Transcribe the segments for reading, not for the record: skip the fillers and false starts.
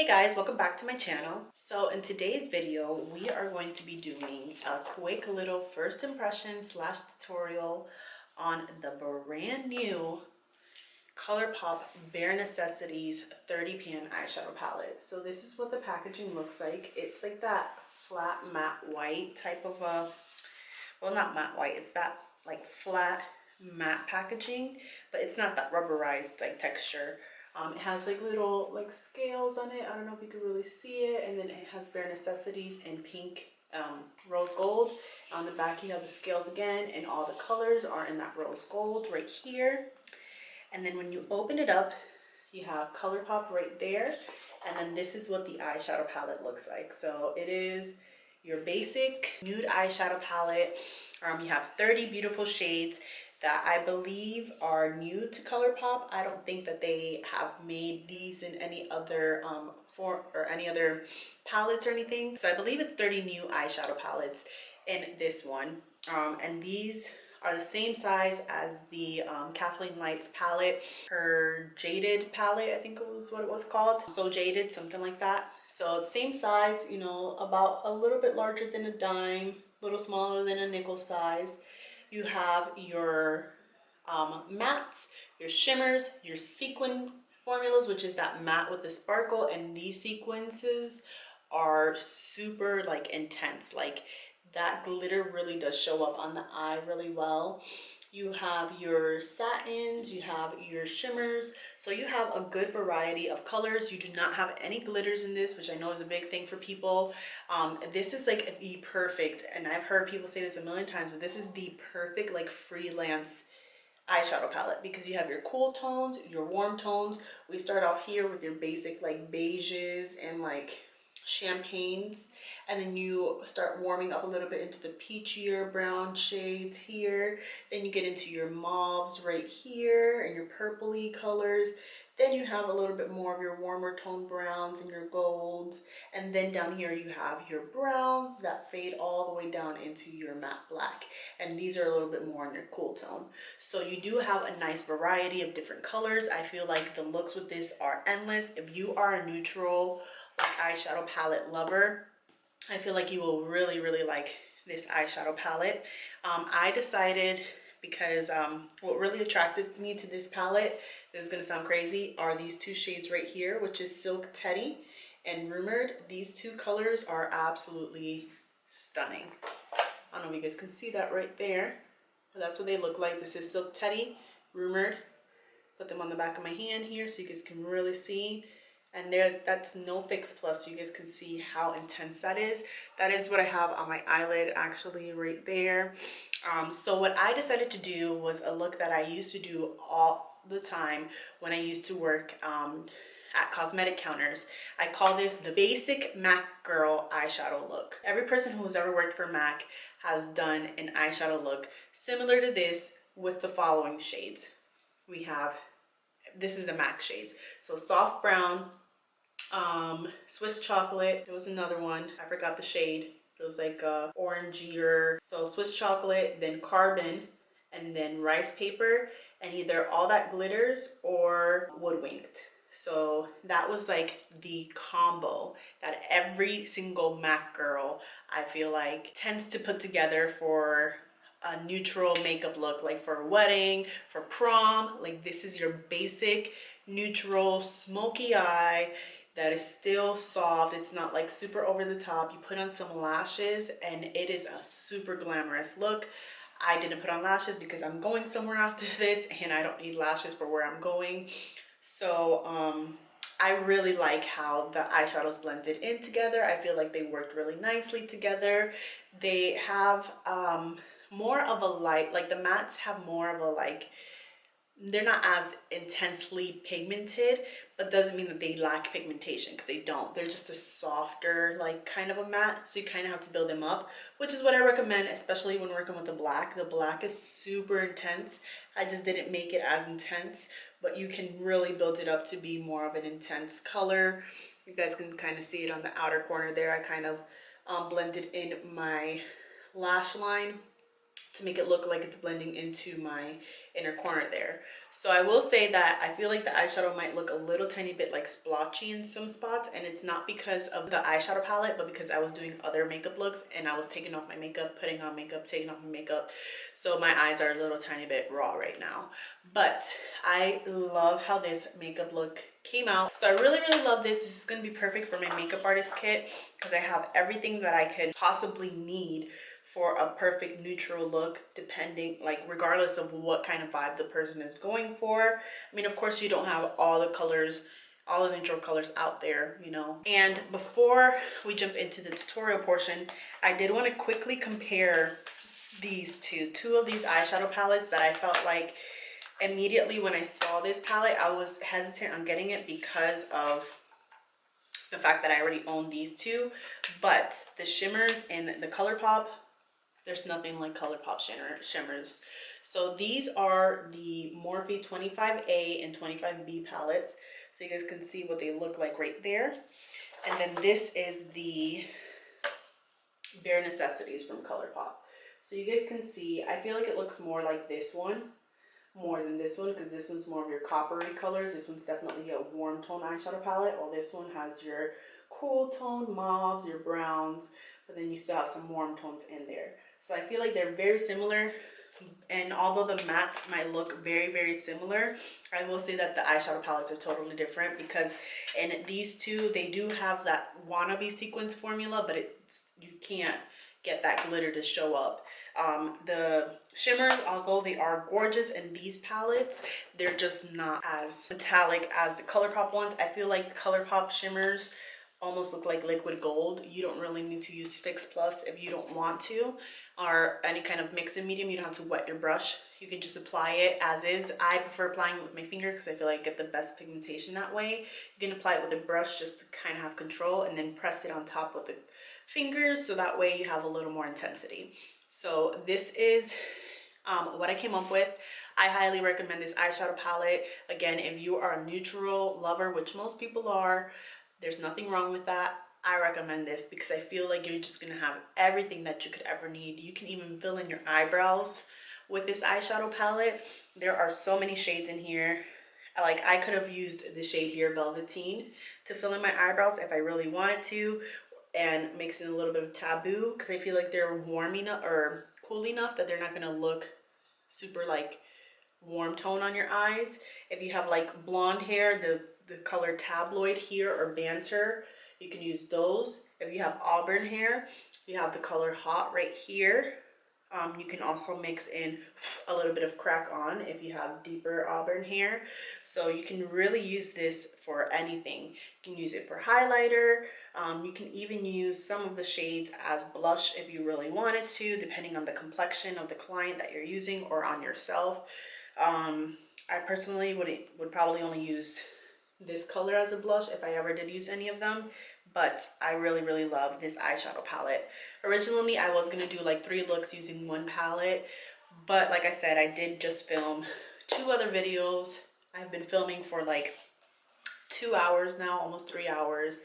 Guys, welcome back to my channel. So in today's video we are going to be doing a quick little first impression slash tutorial on the brand new Colourpop Bare Necessities 30 pan eyeshadow palette. So this is what the packaging looks like. It's like that flat matte white type of a, well, not matte white, it's that like flat matte packaging, but it's not that rubberized like texture. It has like little like scales on it. I don't know if you can really see it. And then it has Bare Necessities in pink rose gold. On the back you have the scales again, and all the colors are in that rose gold right here. And then when you open it up, you have Colourpop right there. And then this is what the eyeshadow palette looks like. So it is your basic nude eyeshadow palette. You have 30 beautiful shades that I believe are new to Colourpop. I don't think that they have made these in any other any other palettes or anything. So I believe it's 30 new eyeshadow palettes in this one. And these are the same size as the Kathleen Lights palette, her Jaded palette, I think it was what it was called. So Jaded, something like that. So same size, you know, about a little bit larger than a dime, a little smaller than a nickel size. You have your mattes, your shimmers, your sequin formulas, which is that matte with the sparkle, and these sequences are super like intense. Like that glitter really does show up on the eye really well. You have your satins, you have your shimmers, so you have a good variety of colors. You do not have any glitters in this, which I know is a big thing for people. This is like the perfect, and I've heard people say this a million times, but this is the perfect like freelance eyeshadow palette, because you have your cool tones, your warm tones. We start off here with your basic like beiges and like champagnes, and then you start warming up a little bit into the peachier brown shades here. Then you get into your mauves right here and your purpley colors. Then you have a little bit more of your warmer tone browns and your golds, and then down here you have your browns that fade all the way down into your matte black, and these are a little bit more in your cool tone. So you do have a nice variety of different colors. I feel like the looks with this are endless. If you are a neutral like eyeshadow palette lover, I feel like you will really like this eyeshadow palette. I decided, because what really attracted me to this palette, this is gonna sound crazy, are these two shades right here, which is Silk Teddy and Rumored. These two colors are absolutely stunning. I don't know if you guys can see that right there, but that's what they look like. This is Silk Teddy, Rumored. Put them on the back of my hand here so you guys can really see. And that's No Fix Plus, so you guys can see how intense that is. That is what I have on my eyelid actually right there. So what I decided to do was a look that I used to do all the time when I used to work at cosmetic counters. I call this the basic MAC girl eyeshadow look. Every person who's ever worked for MAC has done an eyeshadow look similar to this with the following shades. We have, this is the MAC shades. So soft brown, Swiss chocolate, there was another one, I forgot the shade. It was like orangier. So Swiss chocolate, then carbon, and then rice paper, and either all that glitters or woodwinked. So that was like the combo that every single MAC girl, I feel like, tends to put together for a neutral makeup look, like for a wedding, for prom. Like this is your basic neutral smoky eye that is still soft. It's not like super over the top. You put on some lashes and it is a super glamorous look. I didn't put on lashes because I'm going somewhere after this and I don't need lashes for where I'm going. So I really like how the eyeshadows blended in together. I feel like they worked really nicely together. They have more of a light, like the mattes have more of a like, they're not as intensely pigmented, but doesn't mean that they lack pigmentation, because they don't. They're just a softer like kind of a matte, so you kind of have to build them up, which is what I recommend, especially when working with the black. The black is super intense. I just didn't make it as intense, but you can really build it up to be more of an intense color. You guys can kind of see it on the outer corner there. I kind of blended in my lash line to make it look like it's blending into my inner corner there. So I will say that I feel like the eyeshadow might look a little tiny bit like splotchy in some spots, and it's not because of the eyeshadow palette, but because I was doing other makeup looks and I was taking off my makeup, putting on makeup, taking off my makeup. So my eyes are a little tiny bit raw right now. But I love how this makeup look came out. So I really, really love this. This is going to be perfect for my makeup artist kit because I have everything that I could possibly need for a perfect neutral look, depending, like, regardless of what kind of vibe the person is going for. I mean, of course, you don't have all the colors, all the neutral colors out there, you know. And before we jump into the tutorial portion, I did want to quickly compare these two of these eyeshadow palettes that I felt like immediately when I saw this palette, I was hesitant on getting it because of the fact that I already own these two. But the shimmers and the Colourpop, there's nothing like Colourpop shimmers. So these are the Morphe 25A and 25B palettes. So you guys can see what they look like right there. And then this is the Bare Necessities from Colourpop. So you guys can see, I feel like it looks more like this one more than this one, because this one's more of your coppery colors. This one's definitely a warm tone eyeshadow palette, while this one has your cool tone mauves, your browns, but then you still have some warm tones in there. So I feel like they're very similar, and although the mattes might look very, very similar, I will say that the eyeshadow palettes are totally different, because in these two, they do have that wannabe sequence formula, but you can't get that glitter to show up. The shimmers, although they are gorgeous in these palettes, they're just not as metallic as the Colourpop ones. I feel like the Colourpop shimmers almost look like liquid gold. You don't really need to use Fix Plus if you don't want to, or any kind of mix-in medium. You don't have to wet your brush. You can just apply it as is. I prefer applying it with my finger because I feel like I get the best pigmentation that way. You can apply it with a brush just to kind of have control, and then press it on top with the fingers, so that way you have a little more intensity. So this is what I came up with. I highly recommend this eyeshadow palette. Again, if you are a neutral lover, which most people are, there's nothing wrong with that. I recommend this because I feel like you're just gonna have everything that you could ever need. You can even fill in your eyebrows with this eyeshadow palette. There are so many shades in here. Like, I could have used the shade here, Velveteen, to fill in my eyebrows if I really wanted to, and mix in a little bit of Taboo, because I feel like they're warm enough or cool enough that they're not gonna look super like warm tone on your eyes. If you have like blonde hair, the color Tabloid here or Banter, you can use those. If you have auburn hair, you have the color Hot right here. You can also mix in a little bit of Crack On if you have deeper auburn hair. So you can really use this for anything. You can use it for highlighter. You can even use some of the shades as blush if you really wanted to, depending on the complexion of the client that you're using or on yourself. I personally would probably only use this color as a blush if I ever did use any of them, but I really, really love this eyeshadow palette. Originally, I was gonna do like 3 looks using one palette, but like I said, I did just film 2 other videos. I've been filming for like 2 hours now, almost 3 hours.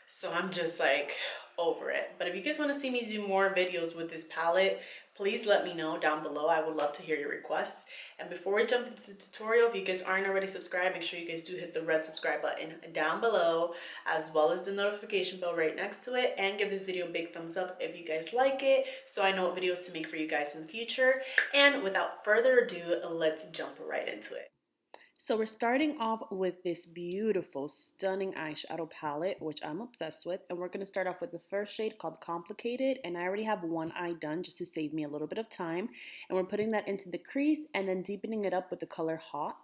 So I'm just like over it. But if you guys want to see me do more videos with this palette, please let me know down below. I would love to hear your requests. And before we jump into the tutorial, if you guys aren't already subscribed, make sure you guys do hit the red subscribe button down below, as well as the notification bell right next to it, and give this video a big thumbs up if you guys like it, so I know what videos to make for you guys in the future. And without further ado, let's jump right into it. So we're starting off with this beautiful, stunning eyeshadow palette, which I'm obsessed with. And we're going to start off with the first shade called Complicated. And I already have one eye done just to save me a little bit of time. And we're putting that into the crease and then deepening it up with the color Hot.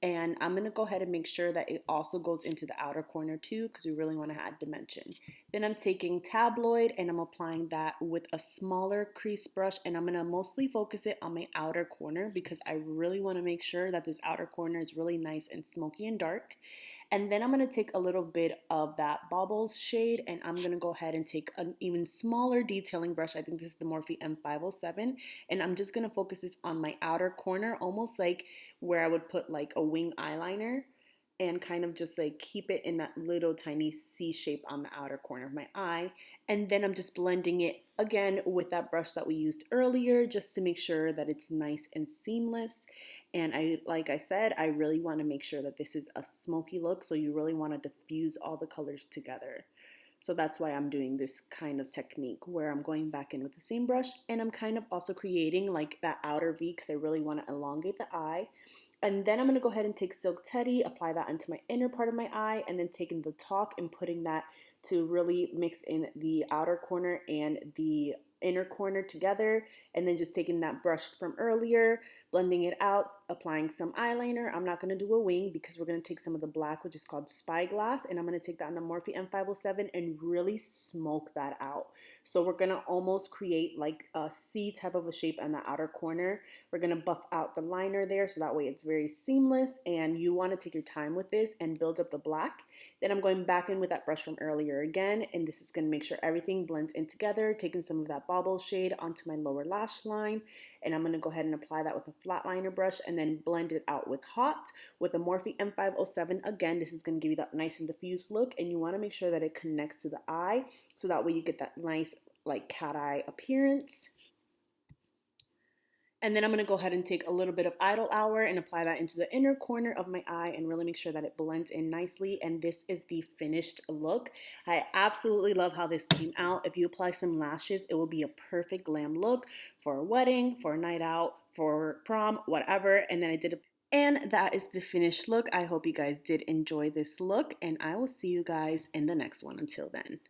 And I'm going to go ahead and make sure that it also goes into the outer corner too, because we really want to add dimension. Then I'm taking Tabloid and I'm applying that with a smaller crease brush, and I'm going to mostly focus it on my outer corner because I really want to make sure that this outer corner is really nice and smoky and dark. And then I'm going to take a little bit of that Baubles shade, and I'm going to go ahead and take an even smaller detailing brush. I think this is the Morphe M507, and I'm just going to focus this on my outer corner, almost like where I would put like a wing eyeliner. and kind of just like keep it in that little tiny C shape on the outer corner of my eye. And then I'm just blending it again with that brush that we used earlier just to make sure that it's nice and seamless. And like I said, I really want to make sure that this is a smoky look, so you really want to diffuse all the colors together. So that's why I'm doing this kind of technique where I'm going back in with the same brush, and I'm kind of also creating like that outer V because I really want to elongate the eye. And then I'm going to go ahead and take Silk Teddy, apply that into my inner part of my eye, and then taking the top and putting that to really mix in the outer corner and the inner corner together. And then just taking that brush from earlier, blending it out, applying some eyeliner. I'm not going to do a wing because we're going to take some of the black, which is called Spyglass, and I'm going to take that in the Morphe M507 and really smoke that out. So we're going to almost create like a C type of a shape on the outer corner. We're going to buff out the liner there so that way it's very seamless, and you want to take your time with this and build up the black. Then I'm going back in with that brush from earlier again, and this is going to make sure everything blends in together, taking some of that bauble shade onto my lower lash line, and I'm going to go ahead and apply that with a flat liner brush and then blend it out with Hot with a Morphe M507. Again, this is going to give you that nice and diffused look, and you want to make sure that it connects to the eye so that way you get that nice like cat eye appearance. And then I'm going to go ahead and take a little bit of Idle Hour and apply that into the inner corner of my eye and really make sure that it blends in nicely. And this is the finished look. I absolutely love how this came out. If you apply some lashes, it will be a perfect glam look for a wedding, for a night out, for prom, whatever. And then and that is the finished look. I hope you guys did enjoy this look, and I will see you guys in the next one. Until then.